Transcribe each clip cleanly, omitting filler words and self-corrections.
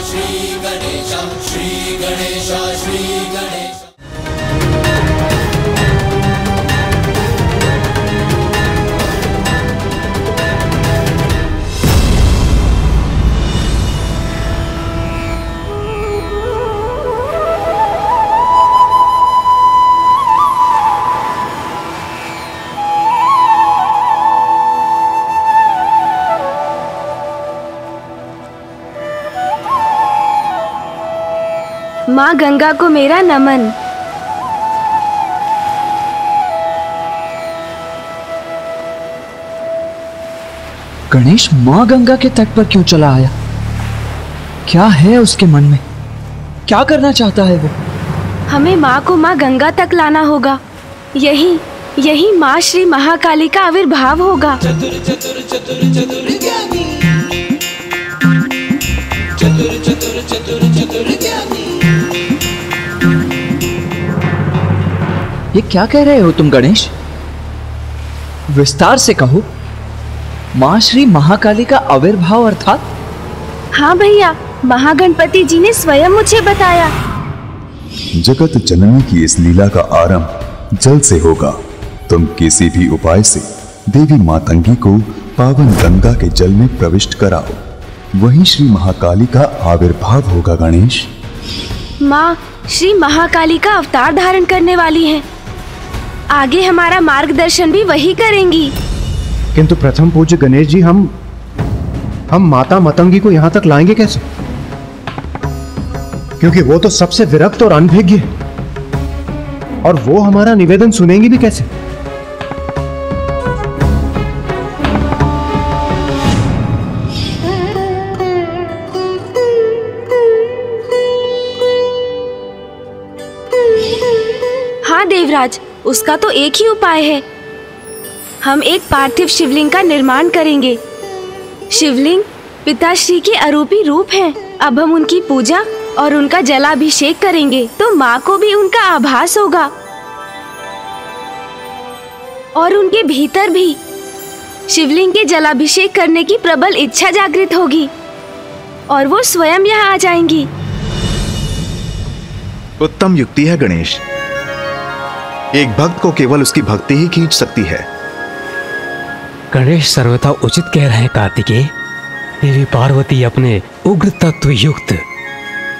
श्री गणेश, श्री गणेश, श्री गणेश। माँ गंगा को मेरा नमन। गणेश माँ गंगा के तट पर क्यों चला आया? क्या है उसके मन में? क्या करना चाहता है वो? हमें माँ को माँ गंगा तक लाना होगा। यही माँ श्री महाकाली का आविर्भाव होगा। चतुर चतुर चतुर चतुर ज्ञानी, चतुर चतुर चतुर चतुर ज्ञानी। ये क्या कह रहे हो तुम गणेश? विस्तार से कहो। माँ श्री महाकाली का आविर्भाव अर्थात? हाँ भैया, महागणपति जी ने स्वयं मुझे बताया। जगत जननी की इस लीला का आरंभ जल से होगा। तुम किसी भी उपाय से देवी मातंगी को पावन गंगा के जल में प्रविष्ट कराओ, वहीं श्री महाकाली का आविर्भाव होगा। गणेश, माँ श्री महाकाली का अवतार धारण करने वाली है। आगे हमारा मार्गदर्शन भी वही करेंगी। किंतु प्रथम पूज्य गणेश जी, हम माता मतंगी को यहाँ तक लाएंगे कैसे? क्योंकि वो तो सबसे विरक्त और अनभिज्ञ है, और वो हमारा निवेदन सुनेंगी भी कैसे? हाँ देवराज, उसका तो एक ही उपाय है। हम एक पार्थिव शिवलिंग का निर्माण करेंगे। शिवलिंग पिताश्री के अरूपी रूप हैं। अब हम उनकी पूजा और उनका जलाभिषेक करेंगे तो माँ को भी उनका आभास होगा, और उनके भीतर भी शिवलिंग के जलाभिषेक करने की प्रबल इच्छा जागृत होगी और वो स्वयं यहाँ आ जाएंगी। उत्तम युक्ति है गणेश। एक भक्त को केवल उसकी भक्ति ही खींच सकती है। गणेश सर्वथा उचित कह रहे हैं कार्तिकेय। देवी पार्वती अपने उग्र तत्व युक्त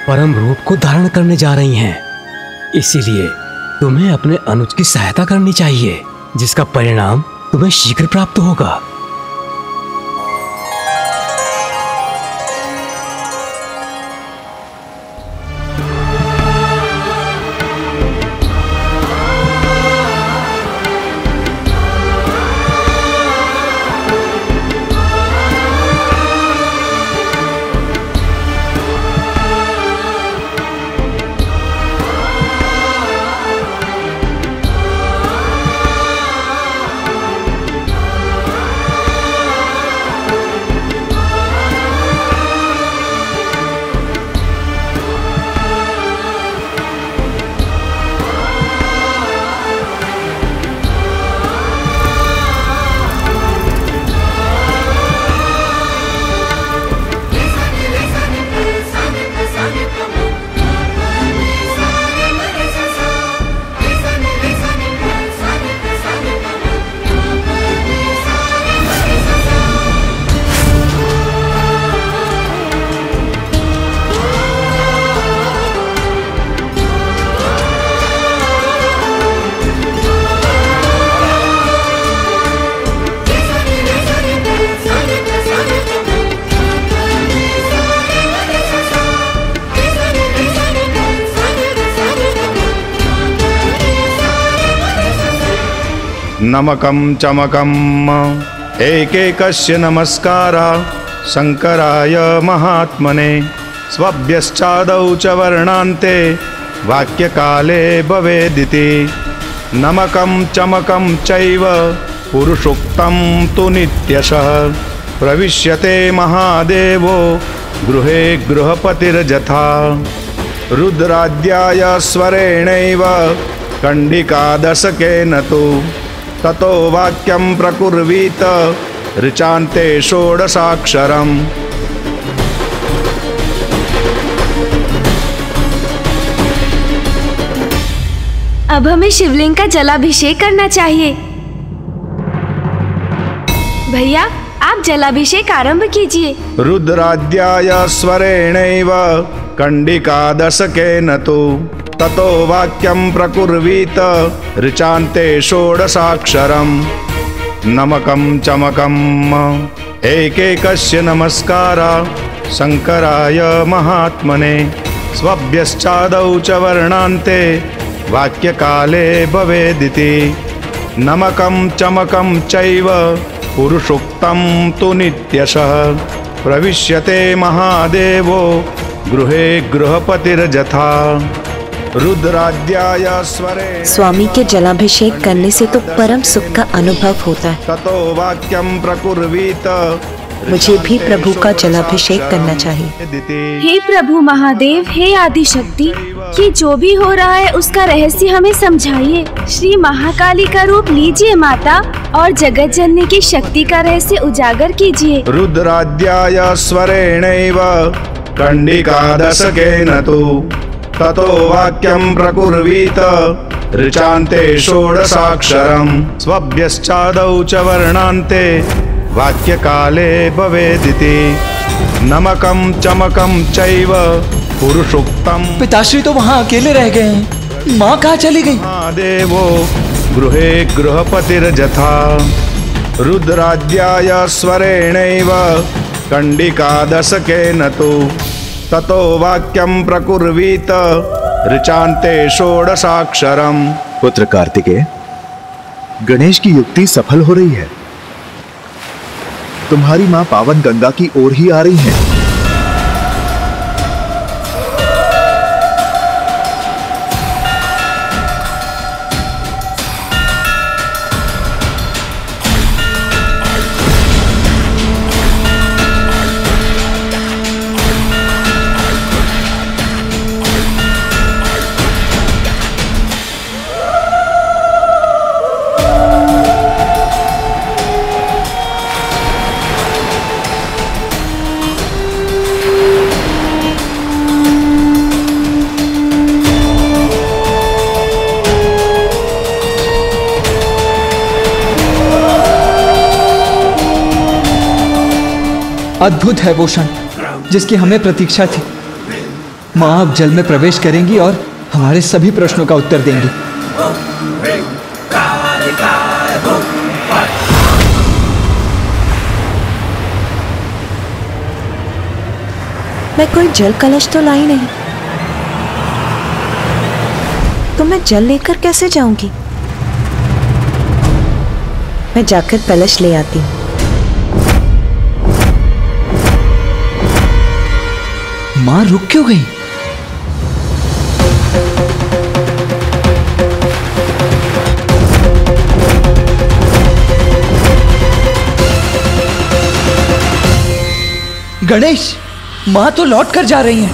परम रूप को धारण करने जा रही हैं। इसीलिए तुम्हें अपने अनुज की सहायता करनी चाहिए, जिसका परिणाम तुम्हें शीघ्र प्राप्त होगा। नमकं चमकं एकैकस्य नमस्कारा शंकराय महात्मने स्वभ्यश्चादौ च वर्णान्ते वाक्यकाले भवेदिति। नमकं चमकं चैव पुरुषोक्तं तु नित्यशः प्रविश्यते महादेवो गृहे गृहपतिर्यथा। रुद्राद्याय स्वरेणैव कंडिकादशकेन तु ततो वाक्यं प्रकुर्वीत ऋचान्ते षोडशाक्षरम्। अब हमें शिवलिंग का जलाभिषेक करना चाहिए। भैया, आप जलाभिषेक आरंभ कीजिए। रुद्राद्याय स्वरेणैव कंडिकादशकेन तु ततो वाक्यं प्रकुर्वीत ऋचान्ते षोडशाक्षरम् नमकं चमकम् एकैकस्य नमस्कारा शंकराय महात्मने स्वभ्यश्चादौ च वर्णान्ते वाक्यकाले भवेदिति नमकं चमकं चैव पुरुषोक्तं तु नित्यशः प्रविश्यते महादेवो गृहे गृहपतिर्यथा रुद्राद्याय स्वरे। स्वामी के जलाभिषेक करने से तो परम सुख का अनुभव होता है। ततो वाक्यं प्रकुर्वीत, मुझे भी प्रभु का जलाभिषेक करना चाहिए। हे प्रभु महादेव, हे आदि शक्ति, ये जो भी हो रहा है उसका रहस्य हमें समझाइए। श्री महाकाली का रूप लीजिए माता और जगत जननी की शक्ति का रहस्य उजागर कीजिए। रुद्राद्याय स्वरेणैव कंडिकादशकेन तु ततो वाक्यं प्रकुर्वीत ऋचान्ते षोडशाक्षरम् स्वभ्यश्चादौ च वर्णान्ते वाक्यकाले भवेदिति नमकं चमकं चैव पुरुषोक्तम्। पिताश्री तो वहाँ अकेले रह गए हैं, माँ कहाँ चली गई? महादेवो गृहे गृहपतिर्यथा रुद्राद्याय स्वरेणैव कंडिकादशकेन तु ततो वाक्यं प्रकुर्वीत ऋचान्ते षोडशाक्षरम्। पुत्र कार्तिकेय, गणेश की युक्ति सफल हो रही है। तुम्हारी माँ पावन गंगा की ओर ही आ रही है। अद्भुत है वो क्षण जिसकी हमें प्रतीक्षा थी। माँ अब जल में प्रवेश करेंगी और हमारे सभी प्रश्नों का उत्तर देंगी। मैं कोई जल कलश तो लाई नहीं, तो मैं जल लेकर कैसे जाऊंगी? मैं जाकर कलश ले आती हूँ। माँ रुक क्यों गई? गणेश, माँ तो लौट कर जा रही हैं।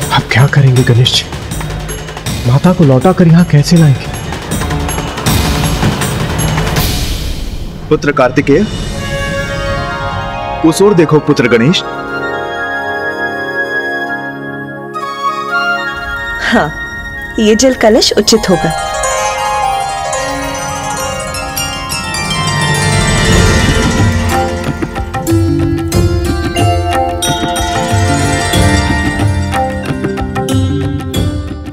अब क्या करेंगे गणेश जी? माता को लौटा कर यहाँ कैसे लाएंगे? पुत्र कार्तिकेय, उस ओर देखो पुत्र गणेश। हाँ, ये जल कलश उचित होगा।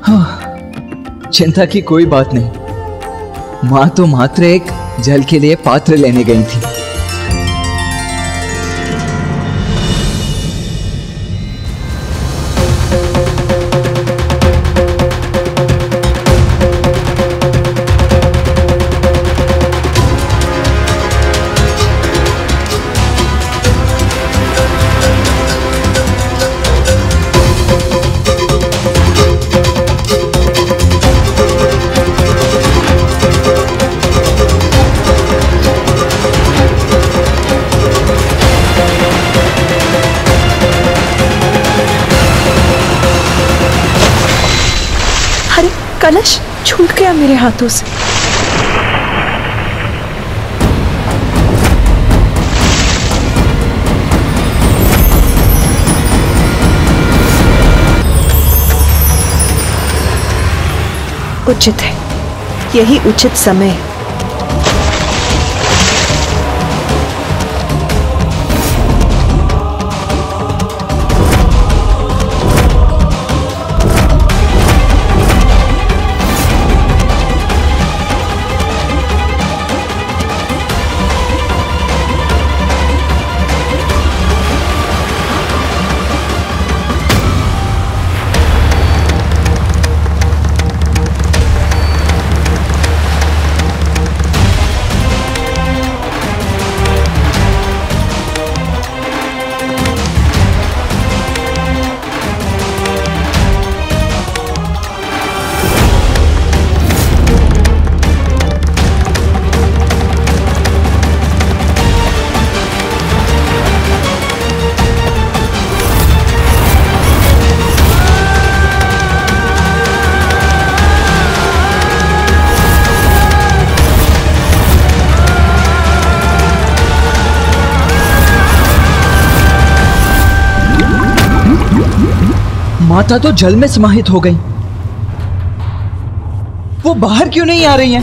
हाँ, चिंता की कोई बात नहीं। माँ तो मात्र एक जल के लिए पात्र लेने गई थी। कलश छूट गया मेरे हाथों से। उचित है, यही उचित समय है। माता तो जल में समाहित हो गई। वो बाहर क्यों नहीं आ रही हैं?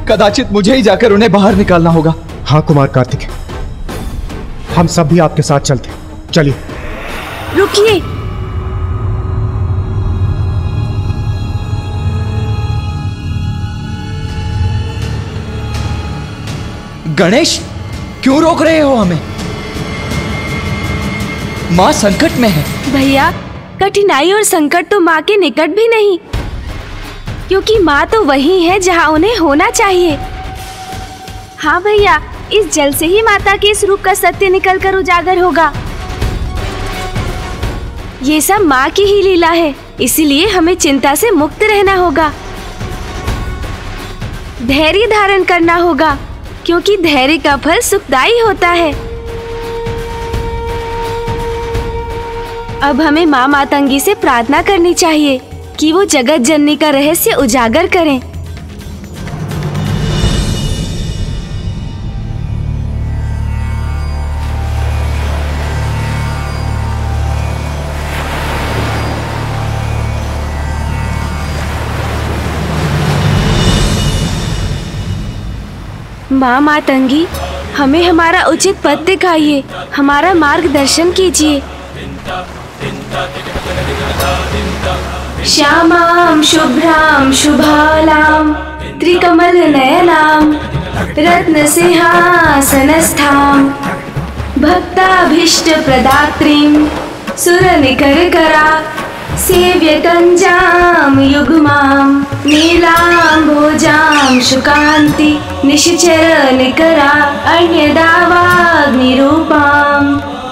कदाचित मुझे ही जाकर उन्हें बाहर निकालना होगा। हाँ कुमार कार्तिक, हम सब भी आपके साथ चलते। चलिए। रुकिए। गणेश, क्यों रोक रहे हो हमें? माँ संकट में है। भैया, कठिनाई और संकट तो माँ के निकट भी नहीं, क्योंकि माँ तो वही है जहाँ उन्हें होना चाहिए। हाँ भैया, इस जल से ही माता के इस रूप का सत्य निकलकर उजागर होगा। ये सब माँ की ही लीला है, इसीलिए हमें चिंता से मुक्त रहना होगा। धैर्य धारण करना होगा, क्योंकि धैर्य का फल सुखदायी होता है। अब हमें माँ मातंगी से प्रार्थना करनी चाहिए कि वो जगत जननी का रहस्य उजागर करें। माँ मातंगी, हमें हमारा उचित पथ दिखाइए, हमारा मार्गदर्शन कीजिए। श्यामां शुभ्रां शुभालां त्रिकमल नयनां रत्न सिंहासनस्थां भक्ताभीष्ट प्रदात्रीं सुरनिकरकरा सेव्यकञ्जां युग्मां नीलाम्भोजां शुकान्ति निश्चर निकरा अन्यदावाग्निरूपां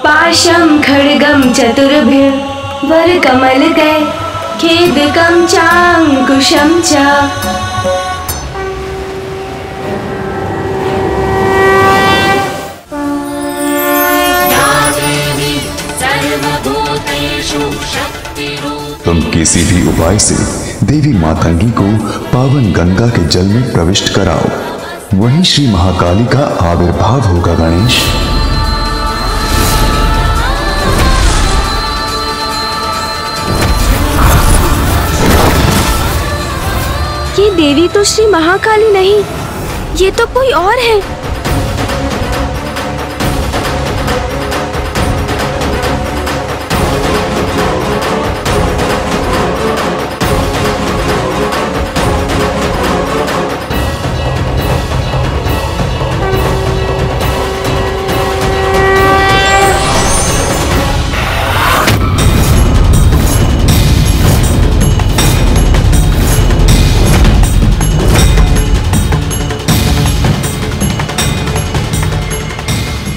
पाशं खड्गं चतुर्भिः वरकमलकै खेदकं चाङ्कुशं च। तुम किसी भी उपाय से देवी मातंगी को पावन गंगा के जल में प्रविष्ट कराओ, वहीं श्री महाकाली का आविर्भाव होगा। गणेश, ये देवी तो श्री महाकाली नहीं, ये तो कोई और है।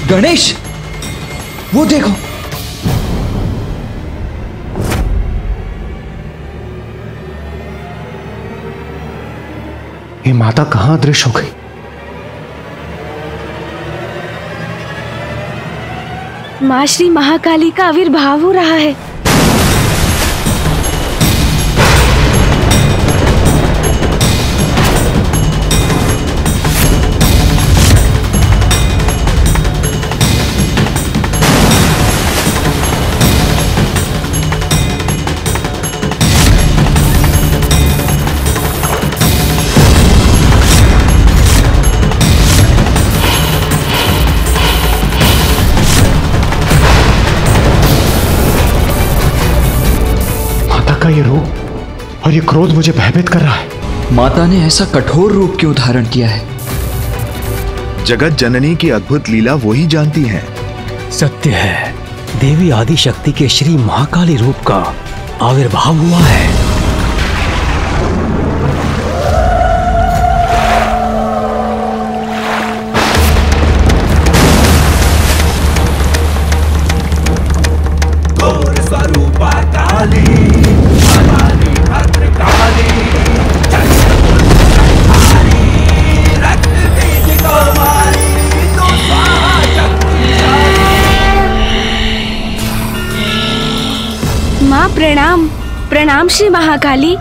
गणेश, वो देखो। ये माता कहां अदृश्य हो गई? माँ श्री महाकाली का आविर्भाव हो रहा है। और ये क्रोध मुझे भयभीत कर रहा है। माता ने ऐसा कठोर रूप क्यों धारण किया है? जगत जननी की अद्भुत लीला वो ही जानती हैं। सत्य है, देवी आदि शक्ति के श्री महाकाली रूप का आविर्भाव हुआ है। माँ प्रणाम। प्रणाम श्री महाकाली।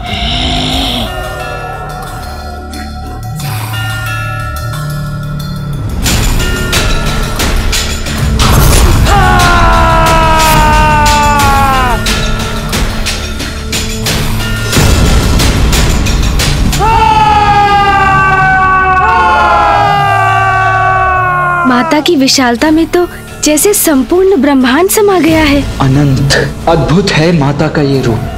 माता की विशालता में तो जैसे संपूर्ण ब्रह्मांड समा गया है। अनंत अद्भुत है माता का ये रूप।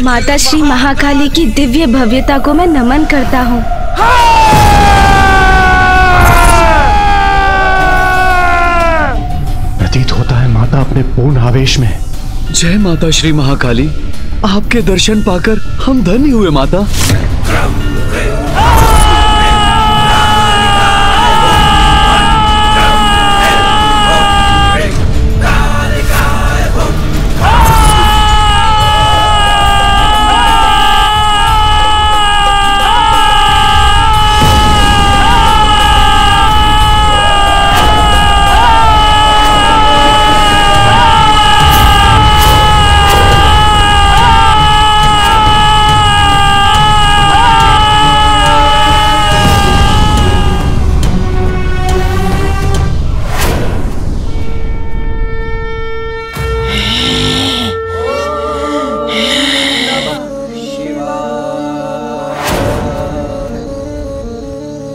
माता श्री महाकाली की दिव्य भव्यता को मैं नमन करता हूँ। प्रतीत होता है माता अपने पूर्ण आवेश में। जय माता श्री महाकाली, आपके दर्शन पाकर हम धन्य हुए माता।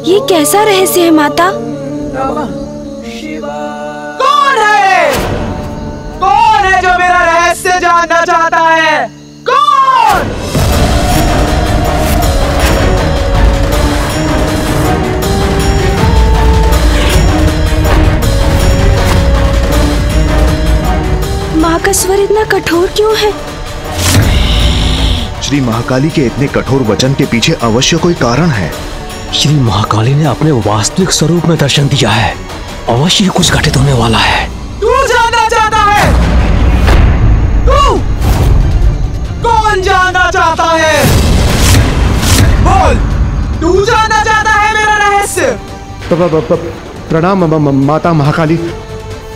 ये कैसा रहस्य है माता? कौन है? कौन है जो मेरा रहस्य जानना चाहता है? कौन? माँ का स्वर इतना कठोर क्यों है? श्री महाकाली के इतने कठोर वचन के पीछे अवश्य कोई कारण है। श्री महाकाली ने अपने वास्तविक स्वरूप में दर्शन दिया है। अवश्य ही कुछ घटित होने वाला है। तू जानना चाहता है? तू? कौन जानना चाहता है? बोल, तू जानना चाहता है मेरा रहस्य? प्रणाम माता महाकाली।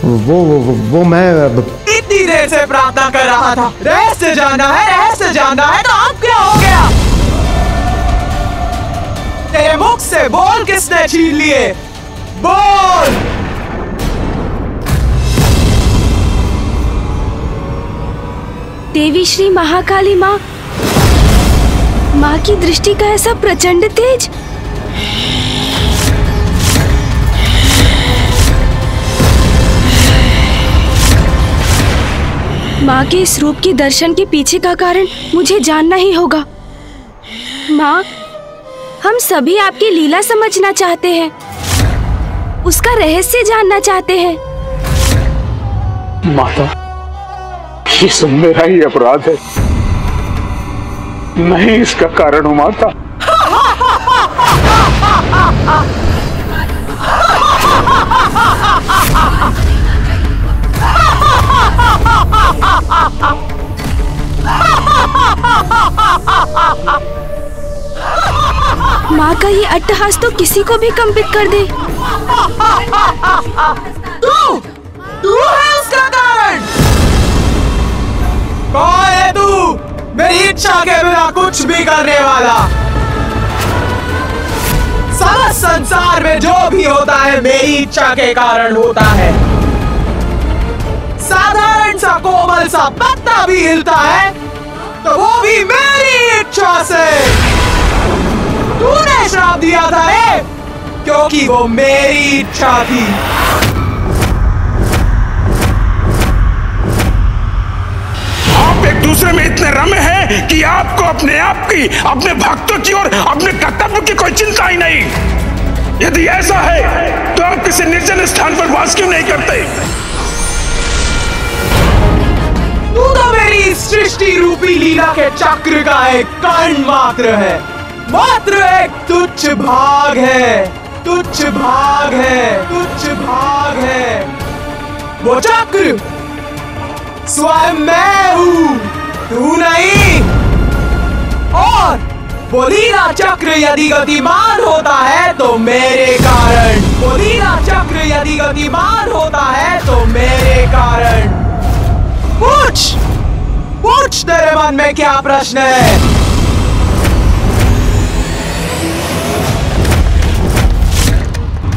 वो मैं इतनी देर से प्रार्थना कर रहा था। रहस्य जानना है, रहस्य जानना है, तो अब क्या हो गया? तेरे मुख से बोल किसने छीन लिए? बोल! देवी श्री महाकाली माँ। माँ की दृष्टि का ऐसा प्रचंड तेज। माँ के इस रूप के दर्शन के पीछे का कारण मुझे जानना ही होगा। माँ, हम सभी आपकी लीला समझना चाहते हैं, उसका रहस्य जानना चाहते हैं। माता, ये सब मेरा ही अपराध है, मैं ही इसका कारण हूं माता। माँ का ये अट्टहास तो किसी को भी कंपित कर दे। तू है उसका कारण। कौन है तू? मेरी इच्छा के बिना कुछ भी करने वाला। सारा संसार में जो भी होता है मेरी इच्छा के कारण होता है। साधारण सा कोमल सा पत्ता भी हिलता है तो वो भी मेरी इच्छा से। तूने श्राप दिया था रे, क्योंकि वो मेरी इच्छा थी। आप एक दूसरे में इतने रमे हैं कि आपको अपने आप की, अपने भक्तों की और अपने कर्तव्य की कोई चिंता ही नहीं। यदि ऐसा है तो आप किसी निर्जन स्थान पर वास क्यों नहीं करते? तू तो मेरी सृष्टि रूपी लीला के चक्र का एक कण मात्र है, मात्र एक तुच्छ भाग है, तुच्छ भाग है, तुच्छ भाग है। वो चक्र स्वयं मैं हूँ, तू नहीं। और वो लीला चक्र यदि गतिमान होता है तो मेरे कारण, वो लीला चक्र यदि गतिमान होता है तो मेरे कारण। पूछ पूछ, तेरे मन में क्या प्रश्न है?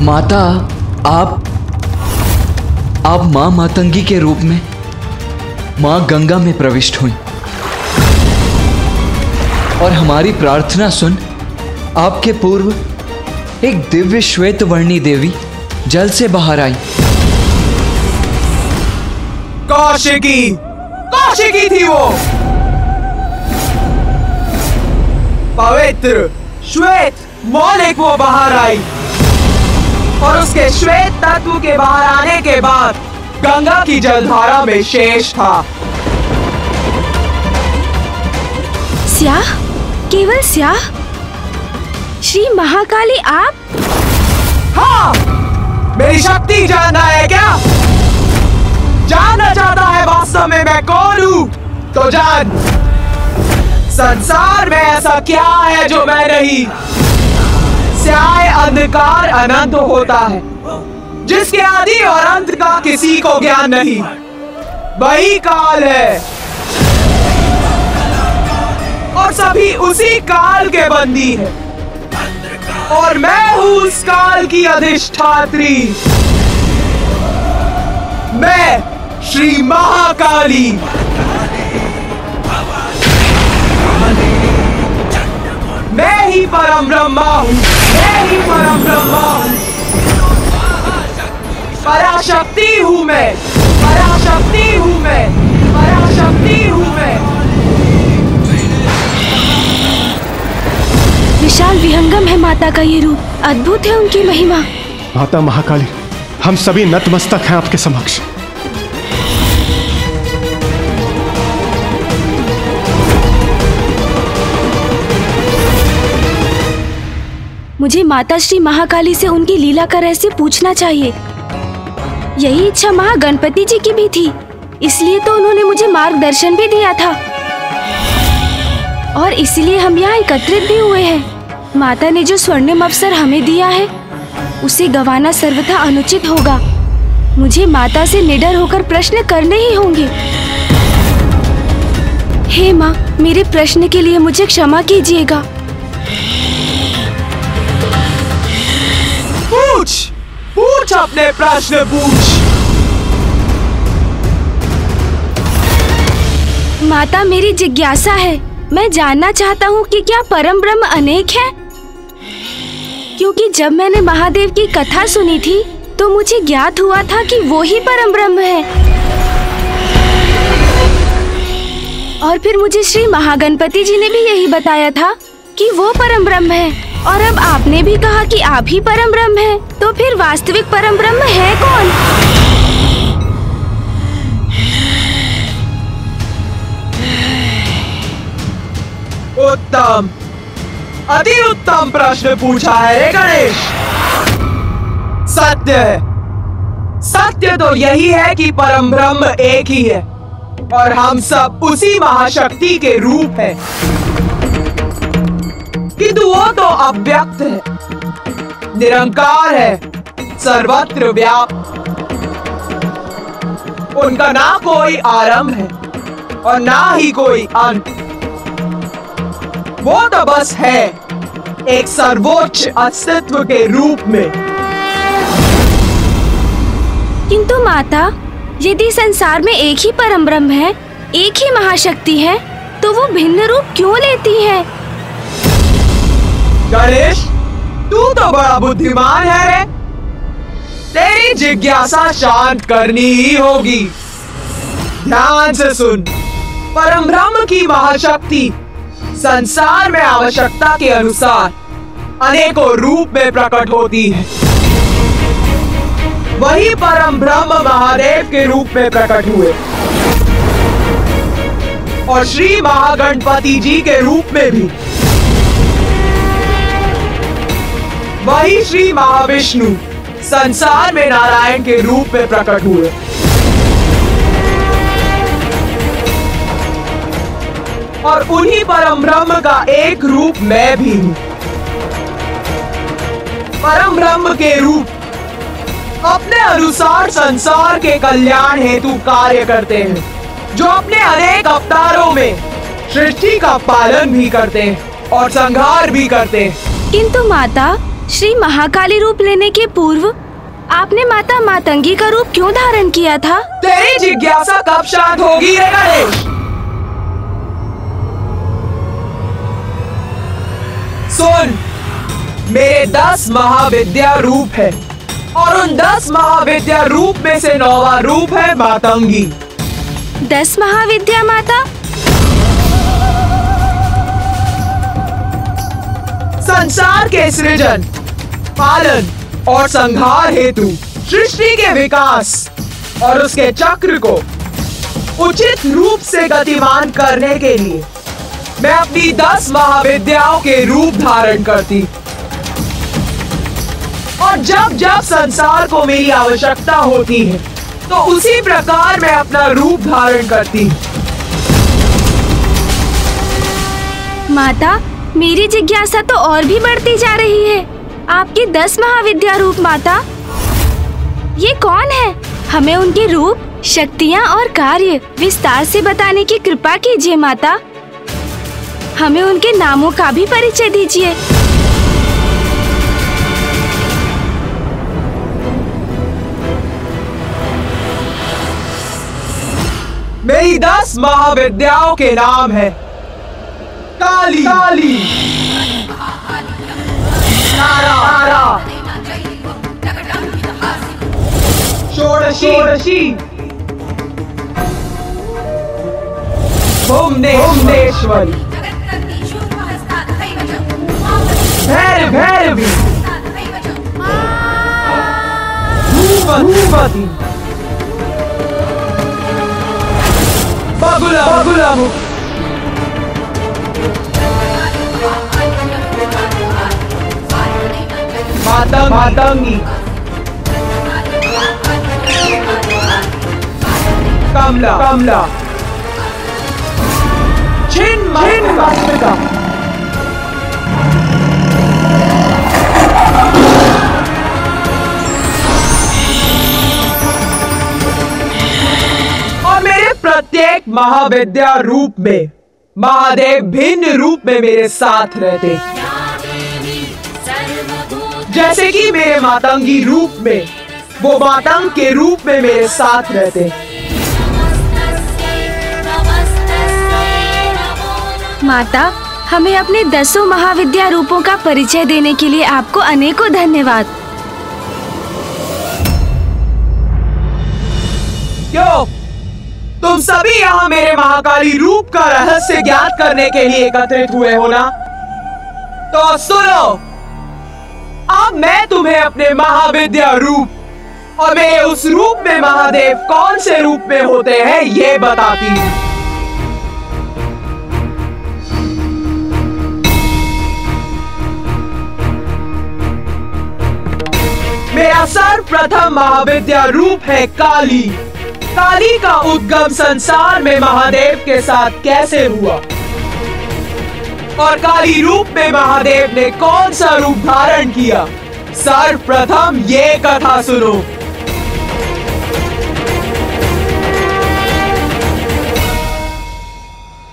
माता, आप मां मातंगी के रूप में मां गंगा में प्रविष्ट हुई और हमारी प्रार्थना सुन आपके पूर्व एक दिव्य श्वेत वर्णी देवी जल से बाहर आई। कौशिकी, कौशिकी थी वो, पवित्र श्वेत मौलिक वो बाहर आई और उसके श्वेत तत्व के बाहर आने के बाद गंगा की जलधारा में शेष था। स्याह, केवल स्याह? श्री महाकाली आप? हाँ, मेरी शक्ति जानना है क्या? जानना चाहता है वास्तव में मैं कौन हूँ? तो जान, संसार में ऐसा क्या है जो मैं नहीं। स्याह अंधकार अनंत होता है, जिसके आदि और अंत का किसी को ज्ञान नहीं। वही काल है और सभी उसी काल के बंदी हैं। और मैं हूँ उस काल की अधिष्ठात्री। मैं श्री महाकाली। मैं ही परम ब्रह्मा हूँ, मैं ही परम ब्रह्मा हूँ। पराशक्ति हूँ मैं, पराशक्ति हूँ मैं, पराशक्ति हूँ मैं। विशाल विहंगम है माता का ये रूप, अद्भुत है उनकी महिमा। माता महाकाली, हम सभी नतमस्तक हैं आपके समक्ष। मुझे माता श्री महाकाली से उनकी लीला का रहस्य पूछना चाहिए। यही इच्छा महागणपति जी की भी थी, इसलिए तो उन्होंने मुझे मार्गदर्शन भी दिया था और इसलिए हम यहाँ एकत्रित भी हुए हैं। माता ने जो स्वर्णिम अवसर हमें दिया है उसे गंवाना सर्वथा अनुचित होगा। मुझे माता से निडर होकर प्रश्न करने ही होंगे। हे माँ, मेरे प्रश्न के लिए मुझे क्षमा कीजिएगा। पूछ पूछ, अपने प्रश्न पूछ। माता, मेरी जिज्ञासा है, मैं जानना चाहता हूँ कि क्या परम ब्रह्म अनेक है? क्योंकि जब मैंने महादेव की कथा सुनी थी तो मुझे ज्ञात हुआ था कि वो ही परम ब्रह्म है। और फिर मुझे श्री महागणपति जी ने भी यही बताया था कि वो परम ब्रह्म है। और अब आपने भी कहा कि आप ही परम ब्रह्म हैं, तो फिर वास्तविक परम ब्रह्म है कौन? उत्तम, अति उत्तम प्रश्न पूछा है रे गणेश। सत्य है, सत्य तो यही है कि परम ब्रह्म एक ही है और हम सब उसी महाशक्ति के रूप हैं। किंतु वो तो अव्यक्त है, निरंकार है, सर्वत्र व्याप्त। उनका ना कोई आरंभ है और ना ही कोई अंत। वो तो बस है एक सर्वोच्च अस्तित्व के रूप में। किंतु माता, यदि संसार में एक ही परम ब्रह्म है, एक ही महाशक्ति है, तो वो भिन्न रूप क्यों लेती है? गणेश, तू तो बड़ा बुद्धिमान है रे। तेरी जिज्ञासा शांत करनी ही होगी। ध्यान से सुन, परम ब्रह्म की महाशक्ति संसार में आवश्यकता के अनुसार अनेकों रूप में प्रकट होती है। वही परम ब्रह्म महादेव के रूप में प्रकट हुए और श्री महागणपति जी के रूप में भी। वही श्री महाविष्णु संसार में नारायण के रूप में प्रकट हुए। और उन्हीं परम ब्रह्म का एक रूप मैं भी हूँ। परम ब्रह्म के रूप अपने अनुसार संसार के कल्याण हेतु कार्य करते हैं, जो अपने अनेक अवतारों में सृष्टि का पालन भी करते हैं और संहार भी करते हैं। किंतु माता, श्री महाकाली रूप लेने के पूर्व आपने माता मातंगी का रूप क्यों धारण किया था? तेरी जिज्ञासा कब शांत होगी रे गणेश? सुन, मेरे 10 महाविद्या रूप है और उन 10 महाविद्या रूप में से 9वां रूप है मातंगी। 10 महाविद्या माता? संसार के सृजन, पालन और संहार हेतु सृष्टि के विकास और उसके चक्र को उचित रूप से गतिमान करने के लिए मैं अपनी 10 महाविद्याओं के रूप धारण करती। और जब जब संसार को मेरी आवश्यकता होती है, तो उसी प्रकार मैं अपना रूप धारण करती। माता, मेरी जिज्ञासा तो और भी बढ़ती जा रही है। आपकी 10 महाविद्या रूप माता, ये कौन है? हमें उनके रूप, शक्तियाँ और कार्य विस्तार से बताने की कृपा कीजिए माता। हमें उनके नामों का भी परिचय दीजिए। मेरी 10 महाविद्याओं के नाम है काली, काली, तारा, तारा, षोडशी, षोडशी, भुवनेश्वरी, भैरव, भैरवी, भूपति, बगुला, बगुला, मातंगी, कमला, कमला, छिन्नमस्तिका, और मेरे प्रत्येक महाविद्या रूप में महादेव भिन्न रूप में मेरे साथ रहते। जैसे कि मेरे मातंगी रूप में वो मातंग के रूप में मेरे साथ रहते। माता, हमें अपने 10 महाविद्या रूपों का परिचय देने के लिए आपको अनेकों धन्यवाद। क्यों? तुम सभी यहाँ मेरे महाकाली रूप का रहस्य ज्ञात करने के लिए एकत्रित हुए हो ना? तो सुनो, अब मैं तुम्हें अपने महाविद्या रूप और मेरे उस रूप में महादेव कौन से रूप में होते हैं ये बताती हूँ। मेरा सर्वप्रथम महाविद्या रूप है काली। काली का उद्गम संसार में महादेव के साथ कैसे हुआ और काली रूप में महादेव ने कौन सा रूप धारण किया, सर्वप्रथम ये कथा सुनो।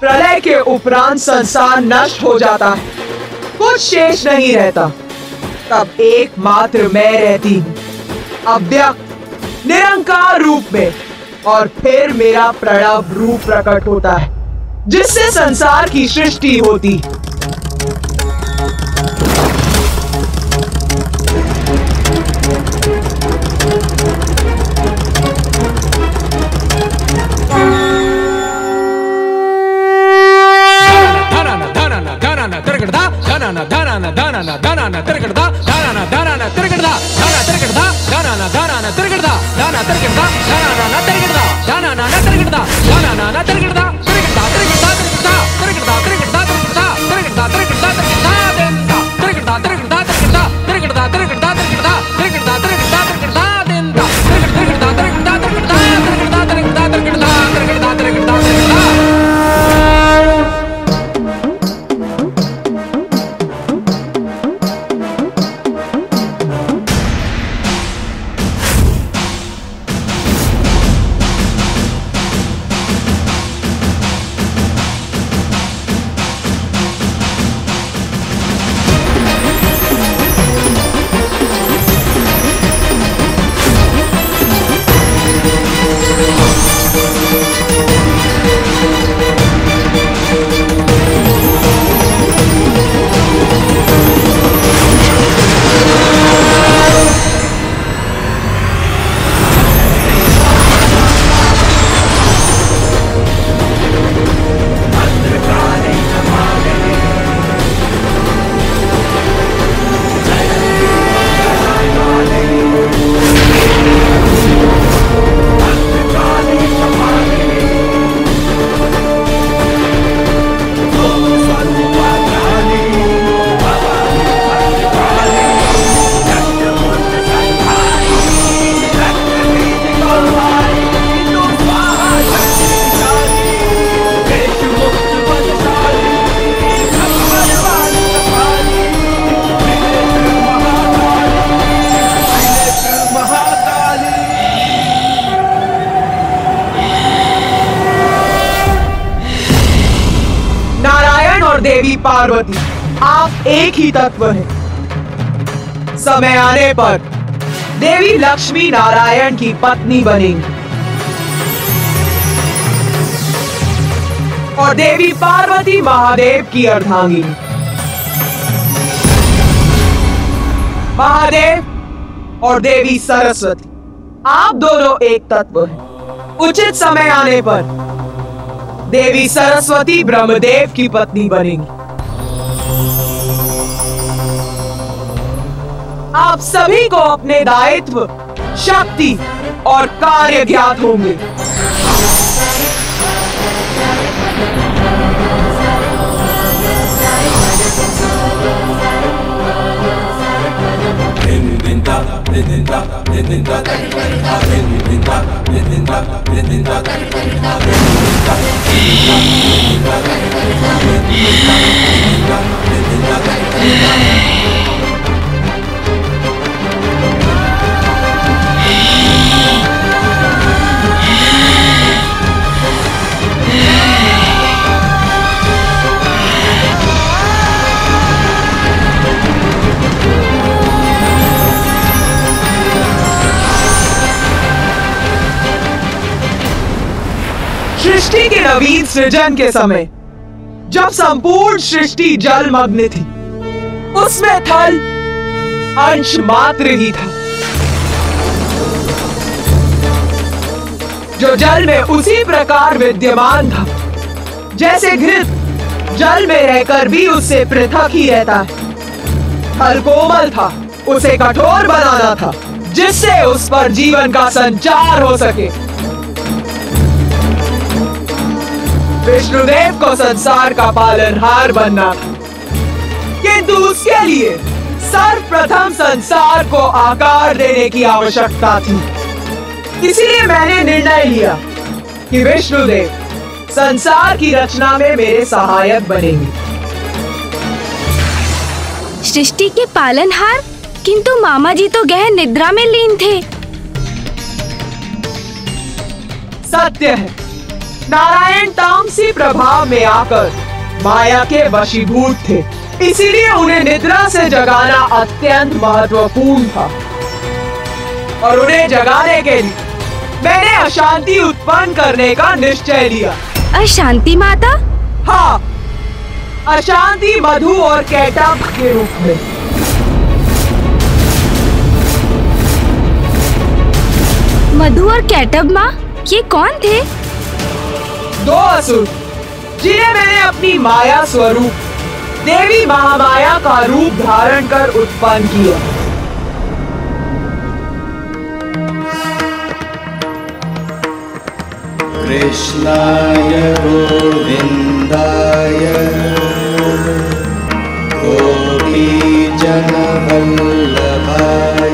प्रलय के उपरांत संसार नष्ट हो जाता है, कुछ शेष नहीं रहता। तब एकमात्र मैं रहती हूँ, अव्यक्त निरंकार रूप में, और फिर मेरा प्रणव रूप प्रकट होता है जिससे संसार की सृष्टि होती है। देवी पार्वती आप एक ही तत्व हैं। समय आने पर देवी लक्ष्मी नारायण की पत्नी बनेंगी और देवी पार्वती महादेव की अर्धांगिनी। महादेव और देवी सरस्वती आप दोनों एक तत्व हैं। उचित समय आने पर देवी सरस्वती ब्रह्मदेव की पत्नी बनेंगी। आप सभी को अपने दायित्व, शक्ति और कार्य ज्ञात होंगे। सृष्टि के नवीन सृजन के समय जब संपूर्ण सृष्टि जलमग्न थी, उसमें थल अंश मात्र ही था। जो जल में उसी प्रकार विद्यमान था जैसे घृत जल में रहकर भी उससे पृथक ही रहता है। थल कोमल था, उसे कठोर बनाना था जिससे उस पर जीवन का संचार हो सके। विष्णुदेव को संसार का पालनहार बनना था, किंतु उसके लिए सर्वप्रथम संसार को आकार देने की आवश्यकता थी। इसलिए मैंने निर्णय लिया कि विष्णुदेव संसार की रचना में मेरे सहायक बनेंगे। सृष्टि के पालनहार, किंतु मामा जी तो गहन निद्रा में लीन थे। सत्य है, नारायण तामसी प्रभाव में आकर माया के वशीभूत थे, इसीलिए उन्हें निद्रा से जगाना अत्यंत महत्वपूर्ण था। और उन्हें जगाने के लिए मैंने अशांति उत्पन्न करने का निश्चय लिया। अशांति माता? हाँ, अशांति मधु और कैटब के रूप में। मधु और कैटब माँ, ये कौन थे? दो असुर जिन्हें मैंने अपनी माया स्वरूप देवी महामाया का रूप धारण कर उत्पन्न किया। कृष्णाय गोविंदाय गोपी जन वल्लभाय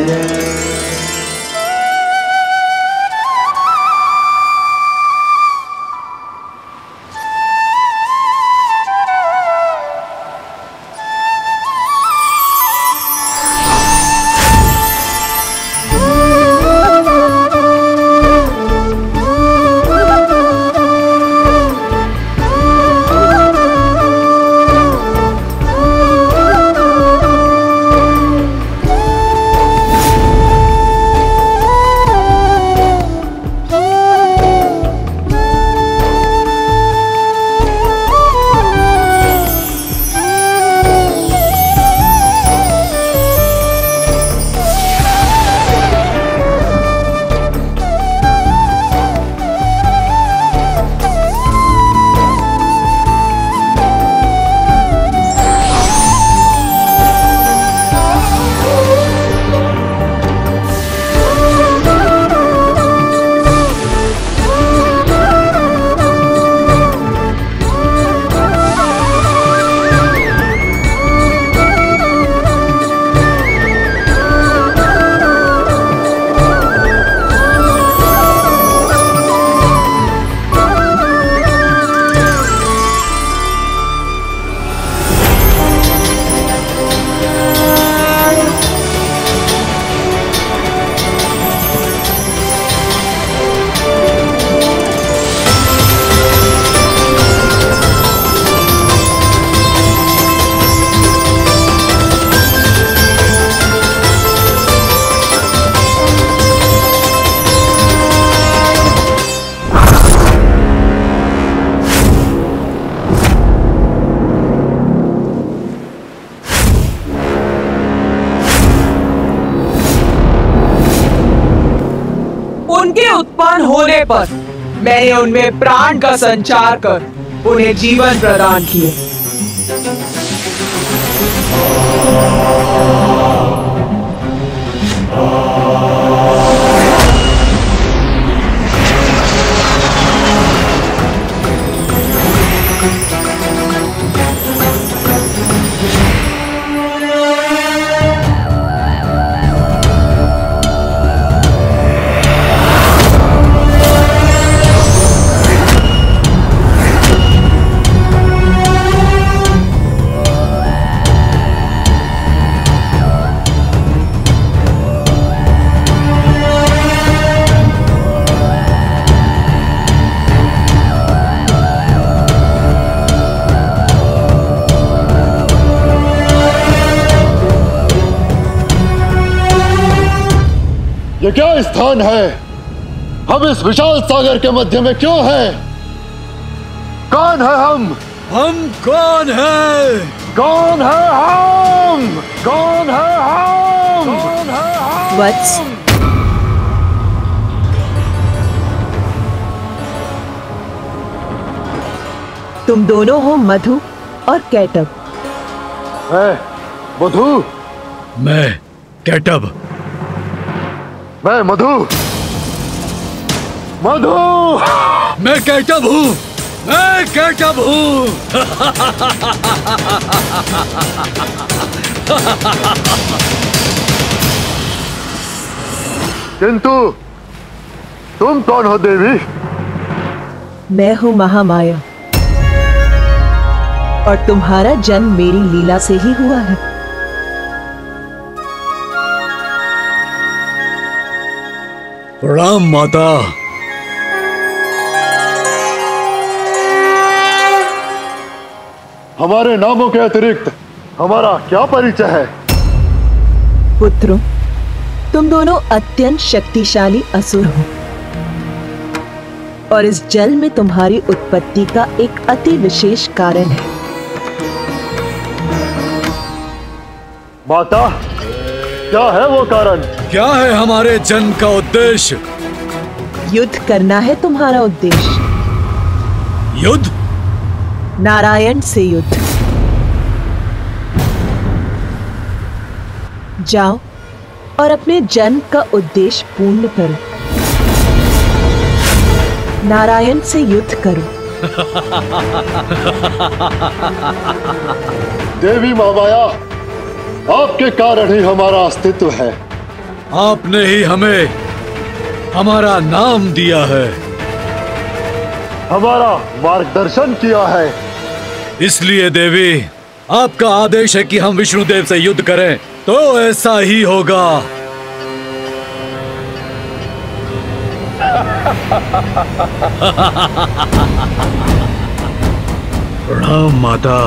उनके उत्पन्न होने पर मैंने उनमें प्राण का संचार कर उन्हें जीवन प्रदान किया। ये क्या स्थान है? हम इस विशाल सागर के मध्य में क्यों हैं? कौन है हम? हम कौन है? कौन है हम? कौन है हम? कौन है हम? वत्स, तुम दोनों हो मधु और कैटब। मैं मधु। मैं कैटब। मैं मधु। मधु। मैं कैटब हूँ। मैं कैटब हूँ। किंतु तुम कौन हो देवी? मैं हूँ महामाया और तुम्हारा जन्म मेरी लीला से ही हुआ है। प्रणाम माता। हमारे नामों के अतिरिक्त हमारा क्या परिचय है? पुत्रों, तुम दोनों अत्यंत शक्तिशाली असुर हो और इस जल में तुम्हारी उत्पत्ति का एक अति विशेष कारण है। माता, क्या है वो कारण? क्या है हमारे जन्म का उद्देश्य? युद्ध करना है तुम्हारा उद्देश्य। युद्ध? नारायण से युद्ध। जाओ और अपने जन्म का उद्देश्य पूर्ण करो। नारायण से युद्ध करो। देवी महामाया, आपके कारण ही हमारा अस्तित्व है। आपने ही हमें हमारा नाम दिया है, हमारा मार्गदर्शन किया है। इसलिए देवी, आपका आदेश है कि हम विष्णुदेव से युद्ध करें, तो ऐसा ही होगा। प्रणाम माता।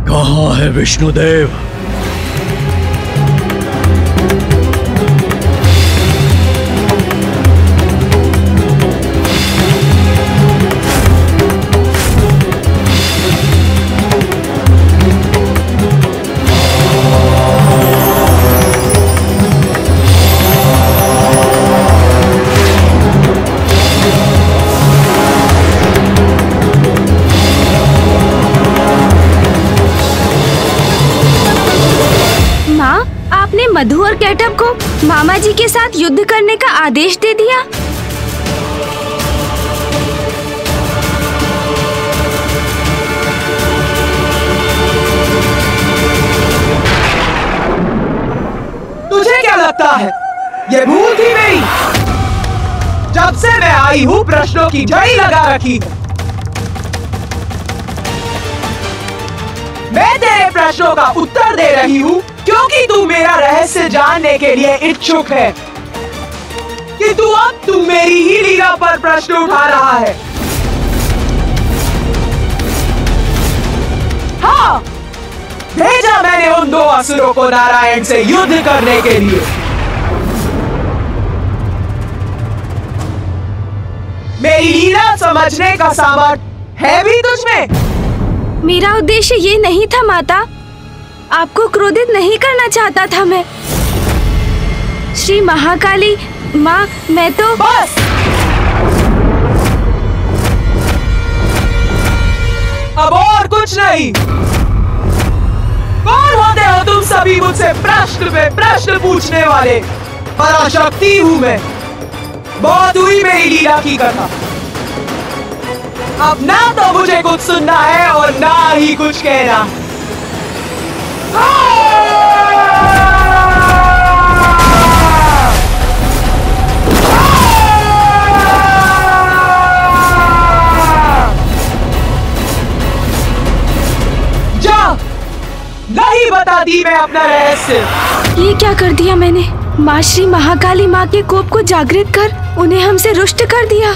कहाँ है विष्णुदेव? मधु और कैटब को मामा जी के साथ युद्ध करने का आदेश दे दिया। तुझे क्या लगता है ये भूल थी मेरी? जब से मैं आई हूँ प्रश्नों की झड़ी लगा रखी है। मैं तेरे प्रश्नों का उत्तर दे रही हूँ क्योंकि तू मेरा रहस्य जानने के लिए इच्छुक है कि तू मेरी ही लीला पर प्रश्न उठा रहा है। हाँ, भेजा मैंने उन दो असुरों को नारायण से युद्ध करने के लिए। मेरी लीला समझने का सामर्थ्य है भी तुझमें? मेरा उद्देश्य ये नहीं था माता, आपको क्रोधित नहीं करना चाहता था मैं। श्री महाकाली माँ, मैं तो बस। अब और कुछ नहीं। कौन होते हो तुम सभी मुझसे प्रश्न पे प्रश्न पूछने वाले? पराशक्ति हूँ मैं। बहुत हुई मेरी लीला की कथा। अब ना तो मुझे कुछ सुनना है और ना ही कुछ कहना। जा, नहीं बताती मैं अपना रहस्य। ये क्या कर दिया मैंने? माँ श्री महाकाली माँ के कोप को जागृत कर उन्हें हमसे रुष्ट कर दिया।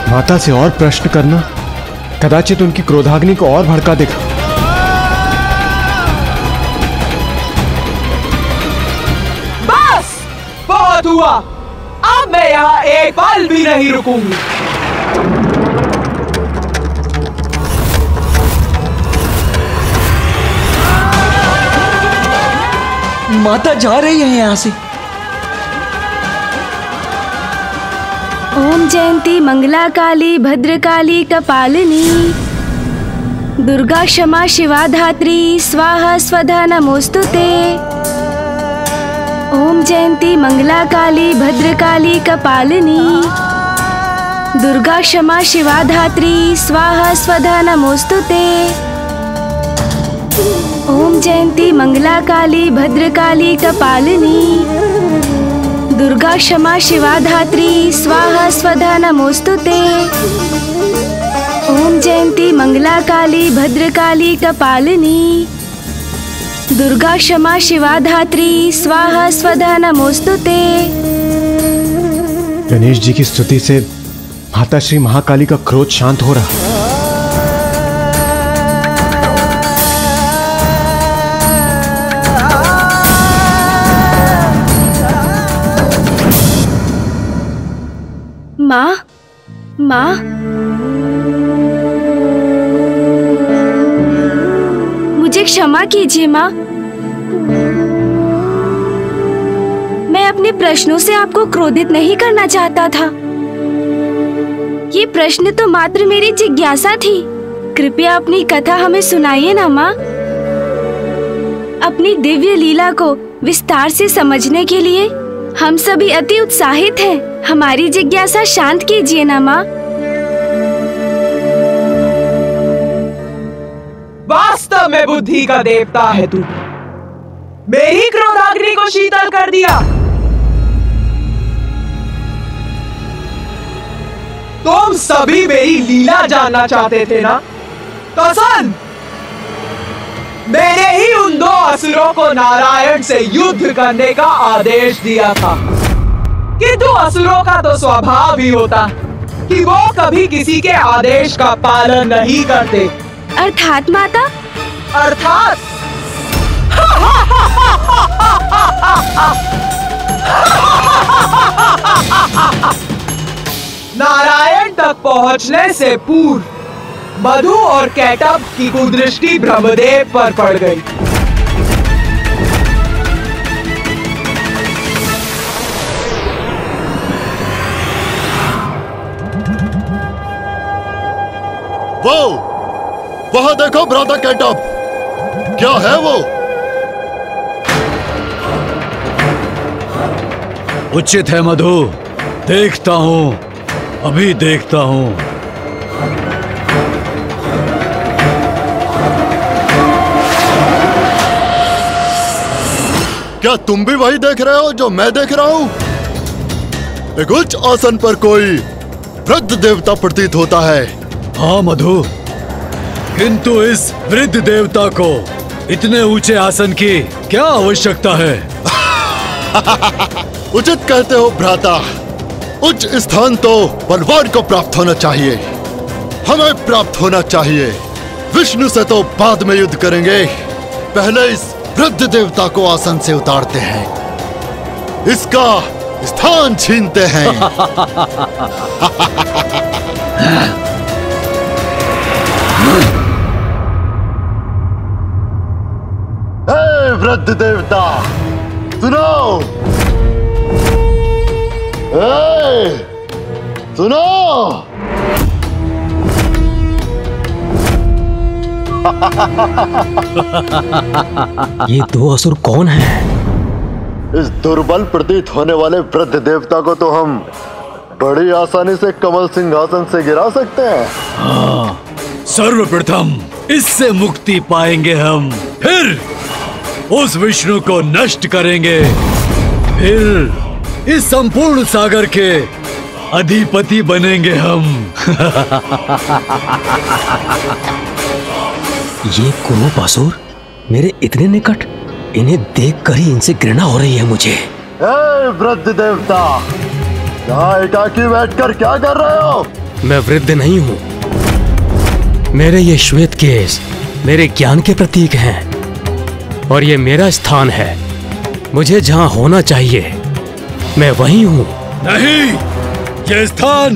माता से और प्रश्न करना कदाचित उनकी क्रोधाग्नि को और भड़का देगा। बस, बहुत हुआ। अब मैं यहाँ एक पल भी नहीं रुकूंगी। माता जा रही है यहाँ से। ओम जयंती मंगला काली भद्रकाली कपालिनी दुर्गा क्षमा शिवा धात्री स्वाहा स्वधा नमोस्तुते। ओम जयंती मंगला काली भद्रकाली कपालिनी दुर्गा क्षमा शिवा धात्री स्वाहा स्वधा नमोस्तुते। ओम जयंती मंगला काली भद्रकाली कपालिनी दुर्गा क्षमा शिवा धात्री स्वाहा स्वधा नमोस्तुते। ओम जयंती मंगला काली भद्रकाली कपालिनी दुर्गा क्षमा शिवा धात्री स्वाहा स्वधा नमोस्तुते। गणेश जी की स्तुति से माता श्री महाकाली का क्रोध शांत हो रहा। माँ, माँ, मुझे क्षमा कीजिए माँ। मैं अपने प्रश्नों से आपको क्रोधित नहीं करना चाहता था। ये प्रश्न तो मात्र मेरी जिज्ञासा थी। कृपया अपनी कथा हमें सुनाइए ना माँ। अपनी दिव्य लीला को विस्तार से समझने के लिए हम सभी अति उत्साहित हैं। हमारी जिज्ञासा शांत कीजिए ना माँ। वास्तव में बुद्धि का देवता है तू। मेरी क्रोधाग्नि को शीतल कर दिया। तुम सभी मेरी लीला जानना चाहते थे ना? तो सुन, मैंने ही उन दो असुरों को नारायण से युद्ध करने का आदेश दिया था, किंतु असुरों का तो स्वभाव ही होता कि वो कभी किसी के आदेश का पालन नहीं करते। अर्थात माता? अर्थात नारायण तक पहुंचने से पूर्व मधु और कैटब की कुदृष्टि ब्रह्मदेव पर पड़ गई। वो वहां देखो ब्रदर कैटब, क्या है वो? उचित है मधु, देखता हूं, अभी देखता हूं। क्या तुम भी वही देख रहे हो जो मैं देख रहा हूं? एक उच्च आसन पर कोई वृद्ध देवता प्रतीत होता है। हाँ मधु, किंतु इस वृद्ध देवता को इतने ऊंचे आसन की क्या आवश्यकता है? उचित कहते हो भ्राता, उच्च स्थान तो बलवान को प्राप्त होना चाहिए, हमें प्राप्त होना चाहिए। विष्णु से तो बाद में युद्ध करेंगे, पहले इस वृद्ध देवता को आसन से उतारते हैं, इसका स्थान छीनते हैं। हे वृद्ध देवता, सुनो, सुनो। ये दो असुर कौन हैं? इस दुर्बल प्रतीत होने वाले वृद्ध देवता को तो हम बड़ी आसानी से कमल सिंहासन से गिरा सकते हैं। हाँ, सर्वप्रथम इससे मुक्ति पाएंगे हम, फिर उस विष्णु को नष्ट करेंगे, फिर इस संपूर्ण सागर के अधिपति बनेंगे हम। ये कुरूप असुर मेरे इतने निकट, इन्हें देखकर ही इनसे घृणा हो रही है मुझे। हे वृद्ध देवता, यहाँ एकाकी बैठकर क्या कर रहे हो? मैं वृद्ध नहीं हूँ, मेरे ये श्वेत केश मेरे ज्ञान के प्रतीक हैं और ये मेरा स्थान है। मुझे जहाँ होना चाहिए मैं वहीं हूँ। नहीं, ये स्थान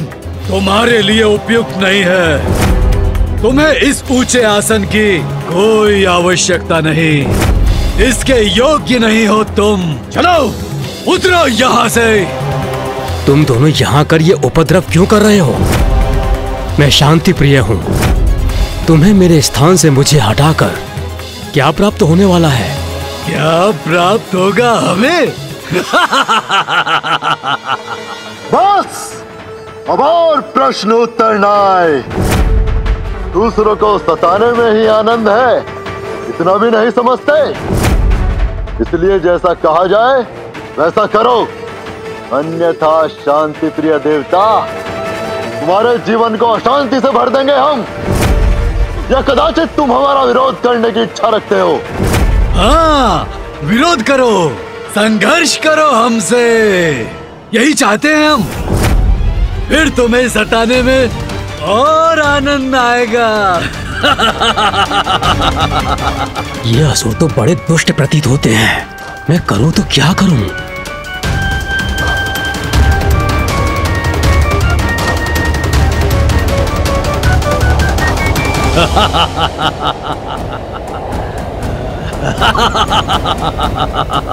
तुम्हारे लिए उपयुक्त नहीं है। तुम्हें इस ऊंचे आसन की कोई आवश्यकता नहीं, इसके योग्य नहीं हो तुम। चलो उतरो यहाँ से। तुम दोनों यहाँ कर ये उपद्रव क्यों कर रहे हो? मैं शांति प्रिय हूँ। तुम्हें मेरे स्थान से मुझे हटाकर क्या प्राप्त होने वाला है? क्या प्राप्त होगा हमें? बस अब और प्रश्न उत्तर न आए। दूसरों को सताने में ही आनंद है, इतना भी नहीं समझते। इसलिए जैसा कहा जाए वैसा करो, अन्यथा शांति प्रिय देवता तुम्हारे जीवन को अशांति से भर देंगे हम, या कदाचित तुम हमारा विरोध करने की इच्छा रखते हो। हाँ, विरोध करो, संघर्ष करो हमसे, यही चाहते हैं हम। फिर तुम्हें सताने में और आनंद आएगा। ये असुर तो बड़े दुष्ट प्रतीत होते हैं, मैं करूं तो क्या करूं?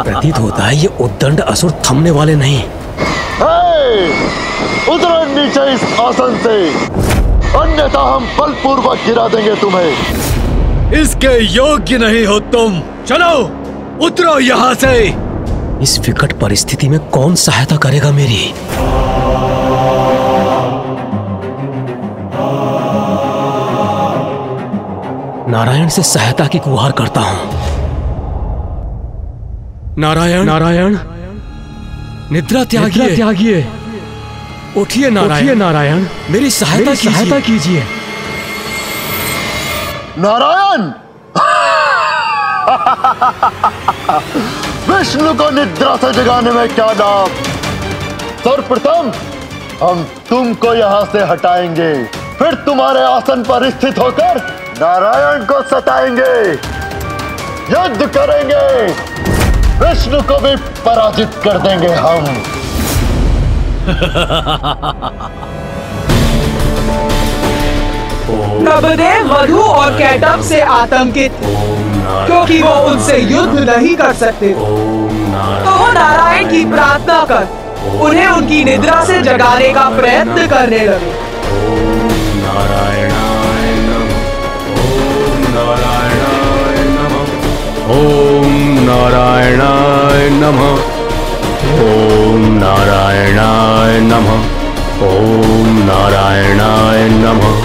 प्रतीत होता है ये उद्दंड असुर थमने वाले नहीं। उतरो नीचे इस आसन से, अन्यथा हम बलपूर्वक गिरा देंगे तुम्हें। इसके योग्य नहीं हो तुम, चलो उतरो यहाँ से। इस विकट परिस्थिति में कौन सहायता करेगा मेरी? नारायण से सहायता की गुहार करता हूं। नारायण, नारायण, निद्रा त्यागिए, उठिए नारायण, नारायण, मेरी सहायता कीजिए। नारायण, विष्णु को निद्रा से जगाने में क्या लाभ। सर्वप्रथम हम तुमको यहाँ से हटाएंगे, फिर तुम्हारे आसन पर स्थित होकर नारायण को सताएंगे, युद्ध करेंगे, विष्णु को भी पराजित कर देंगे हम। नभदेव वधु और कैटभ से आतंकित, क्योंकि वो उनसे युद्ध नहीं कर सकते, तो वो नारायण की प्रार्थना कर उन्हें उनकी निद्रा से जगाने का प्रयत्न करने लगे। ओम नारायणाय नमः, ओम नारायणाय नमः, ओम नारायणाय नमः,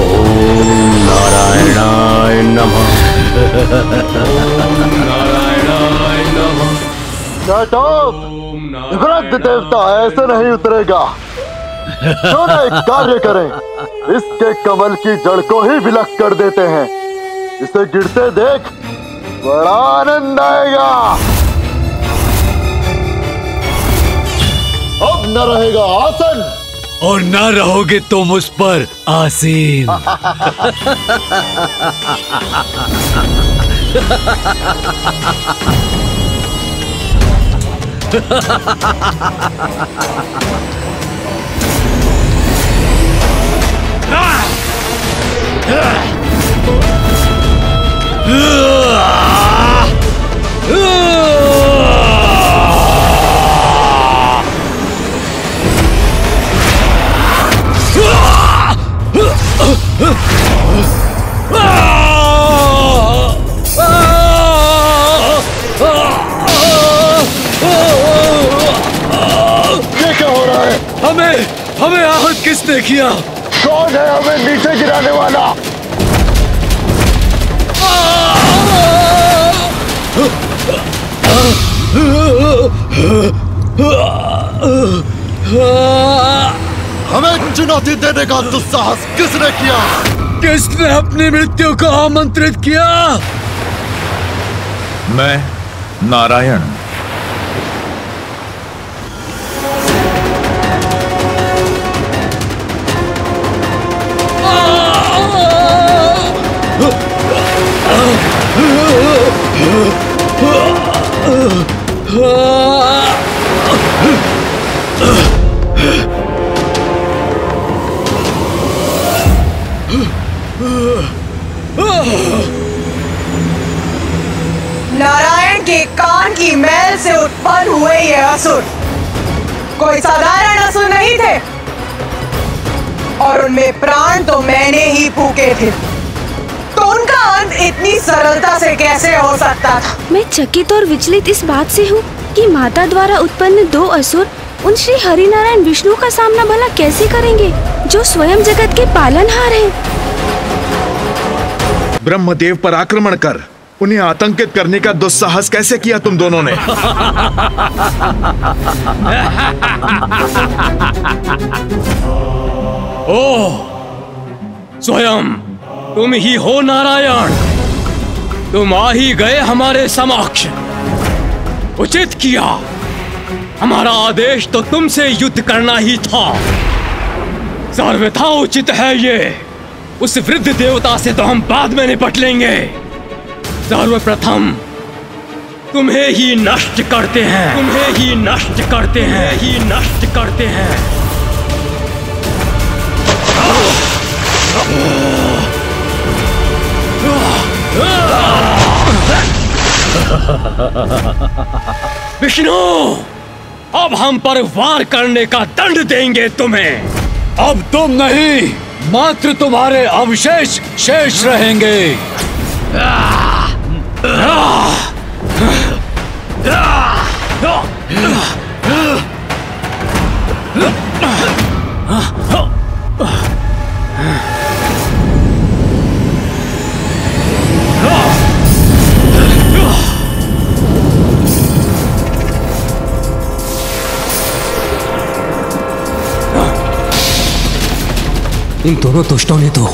ओम नारायणाय नमः, ओम नारायणाय नमः। कैटभ, वृद्ध देवता ऐसे नहीं उतरेगा। क्यों ना एक कार्य करें, इसके कमल की जड़ को ही विलक कर देते हैं, इसे गिरते देख बड़ा आनंद आएगा। अब न रहेगा आसन और न रहोगे तुम उस पर आसीन। ये क्या हो रहा है? हमें आहत किसने किया? कौन है हमें नीचे गिराने वाला? हमें चुनौती देने का दुस्साहस किसने किया? किसने अपनी मृत्यु को आमंत्रित किया? मैं नारायण। नारायण के कान की मैल से उत्पन्न हुए ये असुर कोई साधारण असुर नहीं थे, और उनमें प्राण तो मैंने ही फूके थे, तो उनका अंत इतनी सरलता से कैसे हो सकता था? मैं चकित और विचलित इस बात से हूँ कि माता द्वारा उत्पन्न 2 असुर उन श्री हरिनारायण विष्णु का सामना भला कैसे करेंगे, जो स्वयं जगत के पालनहार हैं? ब्रह्मदेव पर आक्रमण कर उन्हें आतंकित करने का दुस्साहस कैसे किया तुम दोनों ने? ओह, स्वयं तुम ही हो नारायण। तुम आ ही गए हमारे समक्ष। उचित किया, हमारा आदेश तो तुमसे युद्ध करना ही था। सर्वथा उचित है ये। उस वृद्ध देवता से तो हम बाद में निपट लेंगे। सर्वप्रथम तुम्हें ही नष्ट करते हैं, तुम्हें ही नष्ट करते हैं, ही नष्ट करते हैं। विष्णु, अब हम पर वार करने का दंड देंगे तुम्हें। अब तुम नहीं, मात्र तुम्हारे अवशेष शेष रहेंगे। इन दोनों दुष्टों ने तो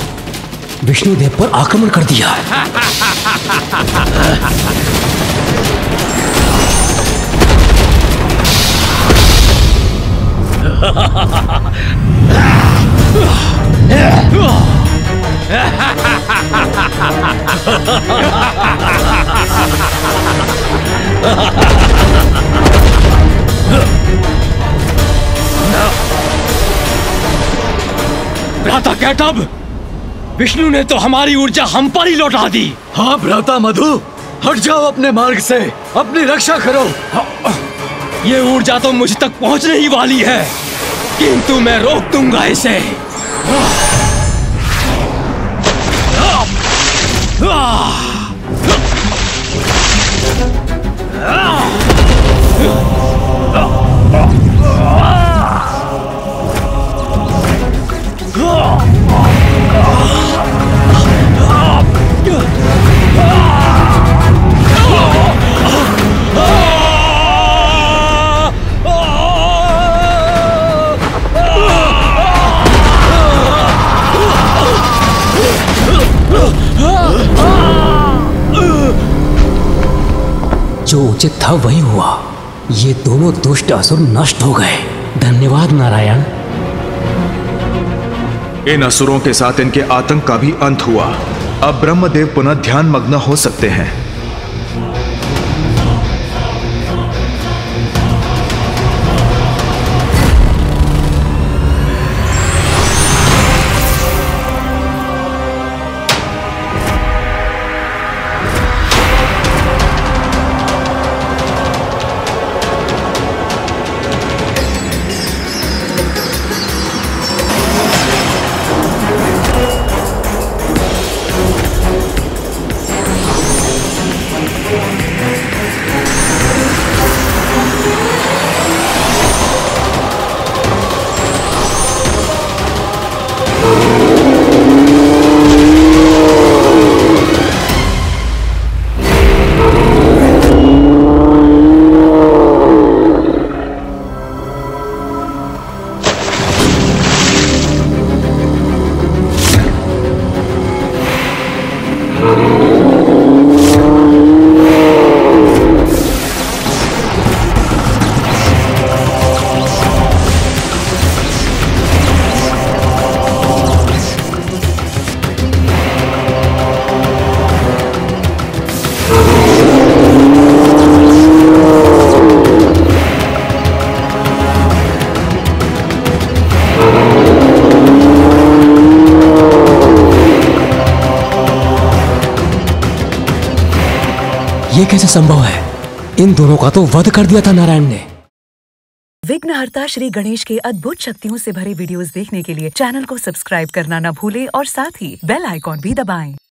विष्णुदेव पर आक्रमण कर दिया। भ्राता कैटब, विष्णु ने तो हमारी ऊर्जा हम पर ही लौटा दी। हाँ भ्राता मधु, हट जाओ अपने मार्ग से, अपनी रक्षा करो। ये ऊर्जा तो मुझ तक पहुंचने ही वाली है, किंतु मैं रोक दूंगा इसे। जो उचित था वही हुआ। ये दोनों दुष्ट असुर नष्ट हो गए। धन्यवाद नारायण। इन असुरों के साथ इनके आतंक का भी अंत हुआ। अब ब्रह्मदेव पुनः ध्यान मग्न हो सकते हैं। ये कैसे संभव है? इन दोनों का तो वध कर दिया था नारायण ने। विघ्नहर्ता श्री गणेश के अद्भुत शक्तियों से भरे वीडियोस देखने के लिए चैनल को सब्सक्राइब करना न भूलें और साथ ही बेल आइकॉन भी दबाएं।